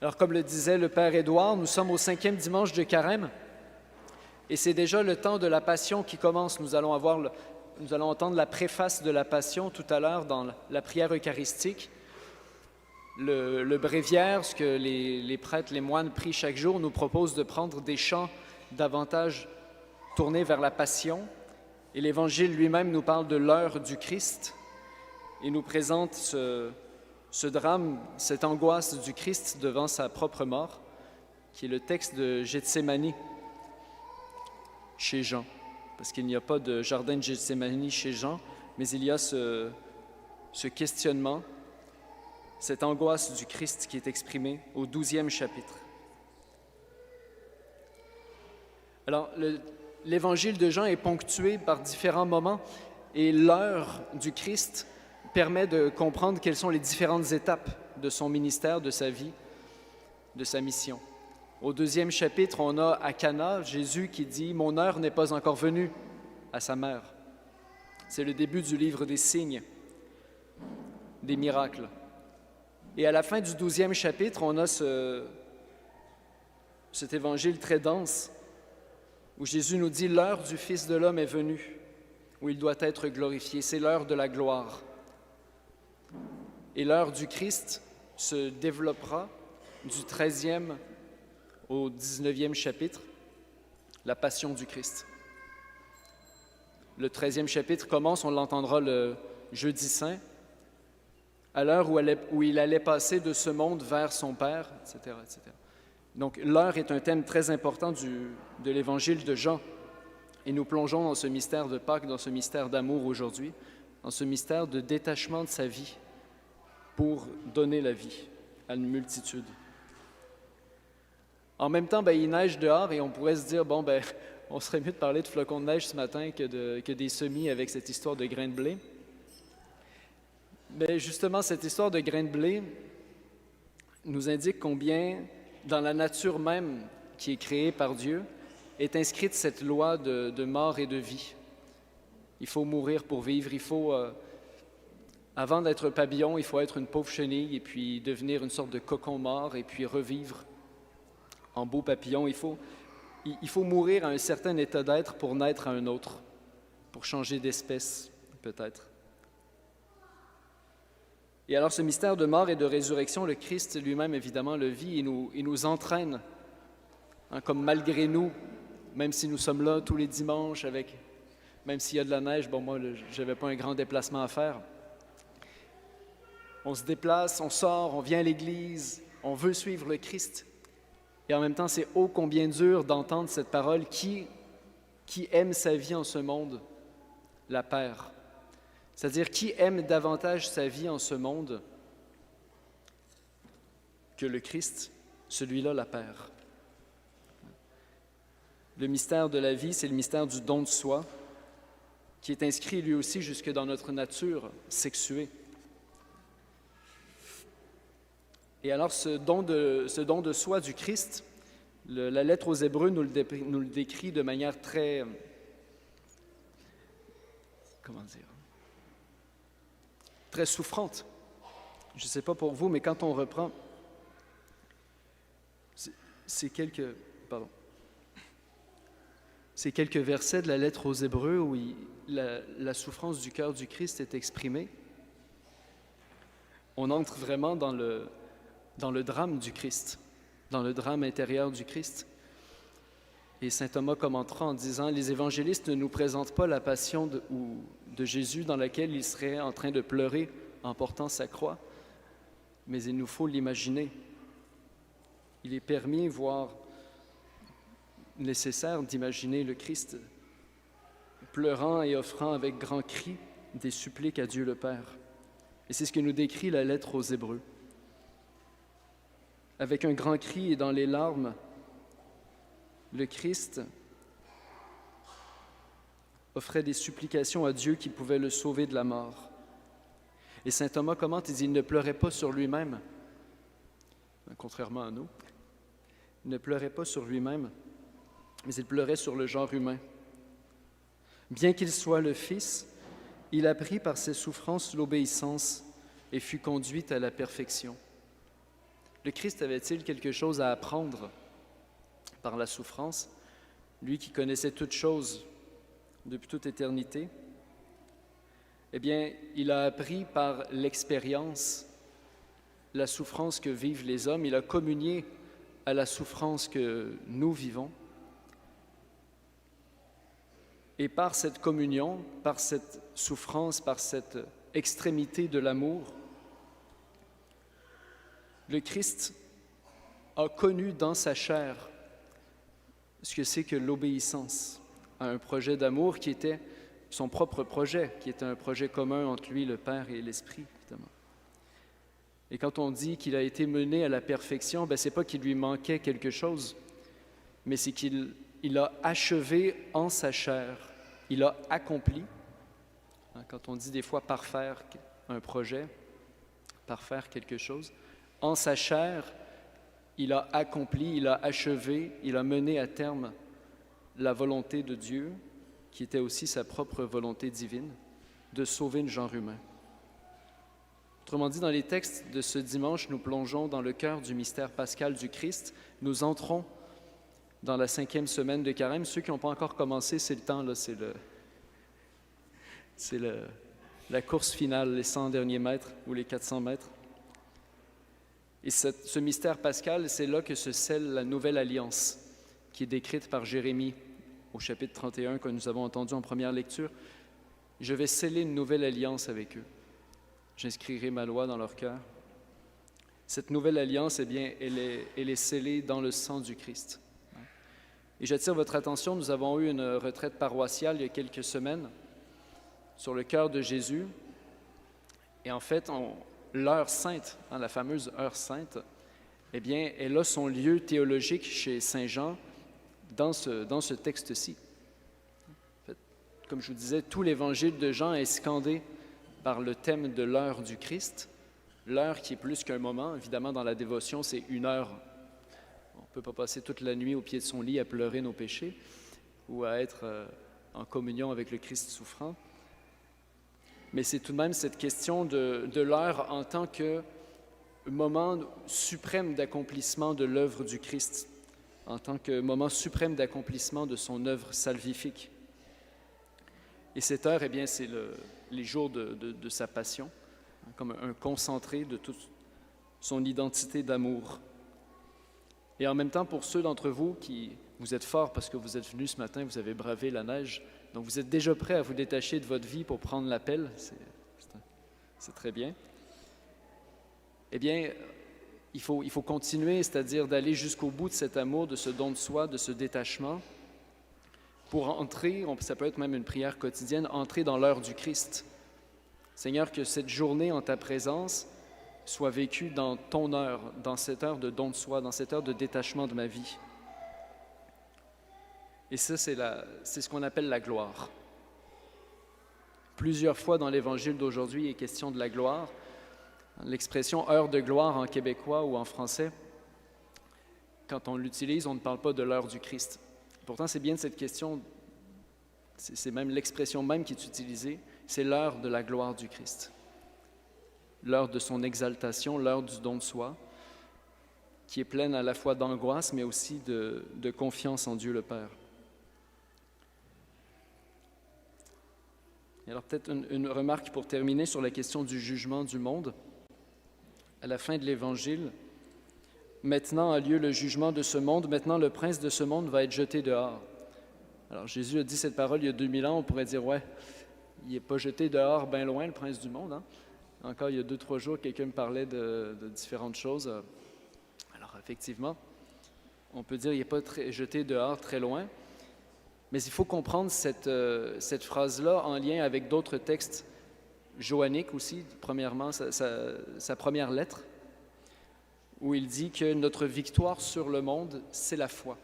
Alors, comme le disait le Père Édouard, nous sommes au 5e dimanche de Carême et c'est déjà le temps de la Passion qui commence. Nous allons entendre la préface de la Passion tout à l'heure dans la prière eucharistique. Le bréviaire, ce que les prêtres, les moines prient chaque jour, nous propose de prendre des chants davantage tournés vers la Passion. Et l'Évangile lui-même nous parle de l'heure du Christ et nous présente ce drame, cette angoisse du Christ devant sa propre mort, qui est le texte de Gethsémani chez Jean. Parce qu'il n'y a pas de jardin de Gethsémani chez Jean, mais il y a ce questionnement, cette angoisse du Christ qui est exprimée au 12e chapitre. Alors, l'Évangile de Jean est ponctué par différents moments et l'heure du Christ permet de comprendre quelles sont les différentes étapes de son ministère, de sa vie, de sa mission. Au 2e chapitre, on a à Cana Jésus qui dit « Mon heure n'est pas encore venue » à sa mère. C'est le début du livre des signes, des miracles. Et à la fin du 12e chapitre, on a cet évangile très dense où Jésus nous dit « L'heure du Fils de l'homme est venue, où il doit être glorifié. C'est l'heure de la gloire. » Et l'heure du Christ se développera du 13e au 19e chapitre, la Passion du Christ. Le 13e chapitre commence, on l'entendra le jeudi saint, à l'heure où il allait passer de ce monde vers son Père, etc., etc. Donc, l'heure est un thème très important de l'Évangile de Jean. Et nous plongeons dans ce mystère de Pâques, dans ce mystère d'amour aujourd'hui, dans ce mystère de détachement de sa vie pour donner la vie à une multitude. En même temps, il neige dehors et on pourrait se dire, on serait mieux de parler de flocons de neige ce matin que des semis avec cette histoire de grains de blé. Mais justement, cette histoire de grains de blé nous indique combien, dans la nature même qui est créée par Dieu, est inscrite cette loi de mort et de vie. Il faut mourir pour vivre, avant d'être papillon, il faut être une pauvre chenille et puis devenir une sorte de cocon mort et puis revivre en beau papillon. Il faut mourir à un certain état d'être pour naître à un autre, pour changer d'espèce peut-être. Et alors ce mystère de mort et de résurrection, le Christ lui-même évidemment le vit et nous entraîne, comme malgré nous, même si nous sommes là tous les dimanches, même s'il y a de la neige, moi je n'avais pas un grand déplacement à faire. On se déplace, on sort, on vient à l'Église, on veut suivre le Christ. Et en même temps, c'est ô combien dur d'entendre cette parole qui aime sa vie en ce monde, la perd. C'est-à-dire, qui aime davantage sa vie en ce monde que le Christ, celui-là la perd. Le mystère de la vie, c'est le mystère du don de soi, qui est inscrit lui aussi jusque dans notre nature sexuée. Et alors, ce don de soi du Christ, la lettre aux Hébreux nous le décrit de manière très, très souffrante. Je ne sais pas pour vous, mais quand on reprend ces quelques versets de la lettre aux Hébreux où la souffrance du cœur du Christ est exprimée, on entre vraiment dans le drame du Christ, dans le drame intérieur du Christ. Et saint Thomas commentera en disant « Les évangélistes ne nous présentent pas la passion de Jésus dans laquelle il serait en train de pleurer en portant sa croix, mais il nous faut l'imaginer. Il est permis, voire nécessaire, d'imaginer le Christ pleurant et offrant avec grands cris des suppliques à Dieu le Père. » Et c'est ce que nous décrit la lettre aux Hébreux. Avec un grand cri et dans les larmes, le Christ offrait des supplications à Dieu qui pouvait le sauver de la mort. Et saint Thomas commente, il dit, il ne pleurait pas sur lui-même, contrairement à nous. Il ne pleurait pas sur lui-même, mais il pleurait sur le genre humain. Bien qu'il soit le Fils, il apprit par ses souffrances l'obéissance et fut conduit à la perfection. Le Christ avait-il quelque chose à apprendre par la souffrance, lui qui connaissait toutes choses depuis toute éternité? Eh bien, il a appris par l'expérience la souffrance que vivent les hommes, il a communié à la souffrance que nous vivons. Et par cette communion, par cette souffrance, par cette extrémité de l'amour, le Christ a connu dans sa chair ce que c'est que l'obéissance à un projet d'amour qui était son propre projet, qui était un projet commun entre lui, le Père et l'Esprit, évidemment. Et quand on dit qu'il a été mené à la perfection, ce n'est pas qu'il lui manquait quelque chose, mais c'est qu'il a achevé en sa chair, il a accompli. Quand on dit des fois parfaire un projet, parfaire quelque chose, en sa chair, il a accompli, il a achevé, il a mené à terme la volonté de Dieu, qui était aussi sa propre volonté divine, de sauver le genre humain. Autrement dit, dans les textes de ce dimanche, nous plongeons dans le cœur du mystère pascal du Christ. Nous entrons dans la 5e semaine de Carême. Ceux qui n'ont pas encore commencé, c'est le temps, là, c'est la course finale, les 100 derniers mètres ou les 400 mètres. Et ce mystère pascal, c'est là que se scelle la nouvelle alliance qui est décrite par Jérémie au chapitre 31 que nous avons entendu en première lecture. Je vais sceller une nouvelle alliance avec eux. J'inscrirai ma loi dans leur cœur. Cette nouvelle alliance, eh bien, elle est scellée dans le sang du Christ. Et j'attire votre attention, nous avons eu une retraite paroissiale il y a quelques semaines sur le cœur de Jésus. Et en fait, l'heure sainte, la fameuse heure sainte, eh bien, elle a son lieu théologique chez Saint Jean dans ce texte-ci. En fait, comme je vous disais, tout l'évangile de Jean est scandé par le thème de l'heure du Christ, l'heure qui est plus qu'un moment. Évidemment, dans la dévotion, c'est une heure. On ne peut pas passer toute la nuit au pied de son lit à pleurer nos péchés ou à être en communion avec le Christ souffrant. Mais c'est tout de même cette question de l'heure en tant que moment suprême d'accomplissement de l'œuvre du Christ, en tant que moment suprême d'accomplissement de son œuvre salvifique. Et cette heure, eh bien, c'est les jours de sa passion, comme un concentré de toute son identité d'amour. Et en même temps, pour ceux d'entre vous vous êtes forts parce que vous êtes venus ce matin, vous avez bravé la neige, donc vous êtes déjà prêts à vous détacher de votre vie pour prendre l'appel, c'est très bien. Eh bien, il faut continuer, c'est-à-dire d'aller jusqu'au bout de cet amour, de ce don de soi, de ce détachement, pour entrer, ça peut être même une prière quotidienne, entrer dans l'heure du Christ. Seigneur, que cette journée en ta présence soit vécue dans ton heure, dans cette heure de don de soi, dans cette heure de détachement de ma vie. Et ça, c'est ce qu'on appelle la gloire. Plusieurs fois dans l'Évangile d'aujourd'hui, il est question de la gloire. L'expression « heure de gloire » en québécois ou en français, quand on l'utilise, on ne parle pas de l'heure du Christ. Pourtant, c'est bien cette question, c'est même l'expression même qui est utilisée, c'est l'heure de la gloire du Christ. L'heure de son exaltation, l'heure du don de soi, qui est pleine à la fois d'angoisse, mais aussi de confiance en Dieu le Père. Et alors peut-être une remarque pour terminer sur la question du jugement du monde. À la fin de l'Évangile, maintenant a lieu le jugement de ce monde, maintenant le prince de ce monde va être jeté dehors. Alors Jésus a dit cette parole il y a 2000 ans, on pourrait dire, ouais, il n'est pas jeté dehors bien loin, le prince du monde. Hein? Encore il y a 2-3 jours, quelqu'un me parlait de différentes choses. Alors effectivement, on peut dire qu'il n'est pas jeté dehors très loin, mais il faut comprendre cette phrase-là en lien avec d'autres textes joanniques aussi, premièrement, sa première lettre, où il dit que notre victoire sur le monde, c'est la foi.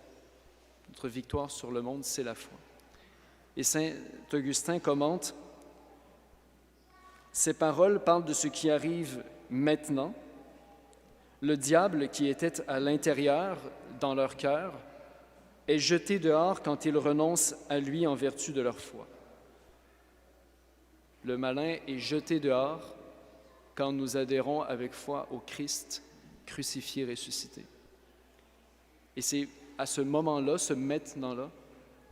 Notre victoire sur le monde, c'est la foi. Et saint Augustin commente, ces paroles parlent de ce qui arrive maintenant. Le diable qui était à l'intérieur, dans leur cœur, est jeté dehors quand ils renoncent à lui en vertu de leur foi. Le malin est jeté dehors quand nous adhérons avec foi au Christ, crucifié, ressuscité. Et c'est à ce moment-là, ce maintenant-là,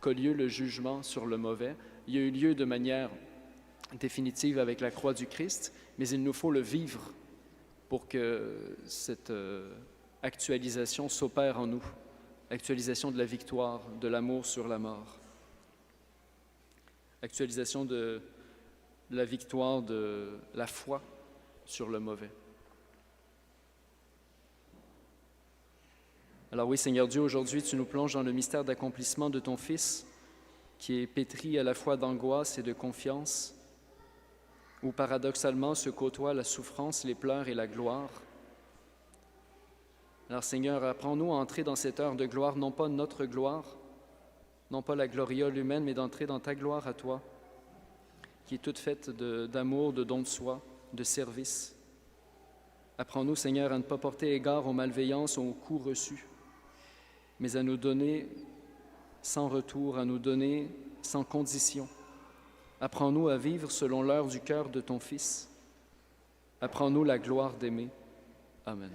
qu'a lieu le jugement sur le mauvais. Il a eu lieu de manière définitive avec la croix du Christ, mais il nous faut le vivre pour que cette actualisation s'opère en nous, actualisation de la victoire, de l'amour sur la mort, actualisation de la victoire de la foi sur le mauvais. Alors oui, Seigneur Dieu, aujourd'hui, tu nous plonges dans le mystère d'accomplissement de ton Fils, qui est pétri à la fois d'angoisse et de confiance, où paradoxalement se côtoient la souffrance, les pleurs et la gloire. Alors Seigneur, apprends-nous à entrer dans cette heure de gloire, non pas notre gloire, non pas la gloriole humaine, mais d'entrer dans ta gloire à toi, qui est toute faite d'amour, de don de soi, de service. Apprends-nous, Seigneur, à ne pas porter égard aux malveillances, aux coups reçus, mais à nous donner sans retour, à nous donner sans condition. Apprends-nous à vivre selon l'heure du cœur de ton Fils. Apprends-nous la gloire d'aimer. Amen.